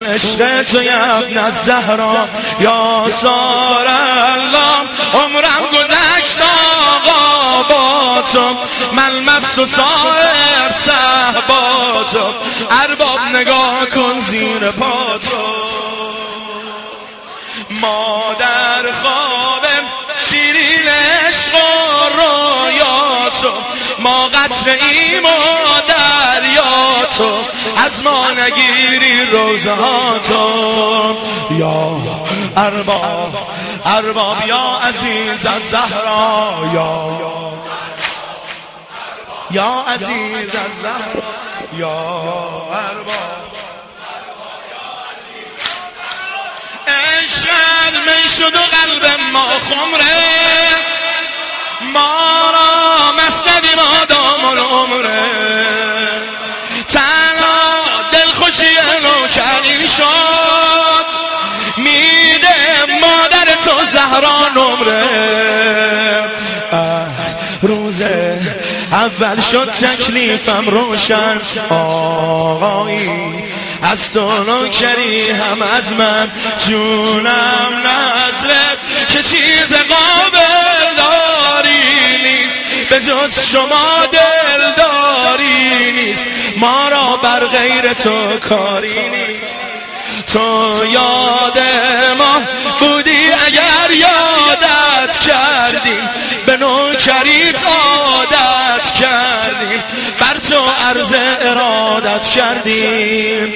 عشق تو ابن الزهرا یا سار الله، عمرم گذشت آقا با تو، من مست و صاحب صحبا تو، ارباب نگاه کن زیر پا تو، ما در خواب شیرین عشق و رویا تو، ما قطره ایم و دریا تو، از ما نگیری روزه ها تو، یا ارباب ارباب یا عزیز از زهرا، یا عزیز از زهرا، یا ارباب عشقت می شد و قلب ما خمره، ما را مسند مادام العمره، تنها دلخوشی نوکرین شد، میده مادر تو زهرا نمره، روز اول شد تکلیفم روشن، آقایی از تو نوکری هم از من، جونم نظرت که چیز قابل داری نیست، به جز شما دلداری نیست، ما را بر غیر تو کاری نیست، تو یاد ما بودی اگر یادت کردیم، به نوکریت عادت کردیم، بر تو عرض ارادت کردیم.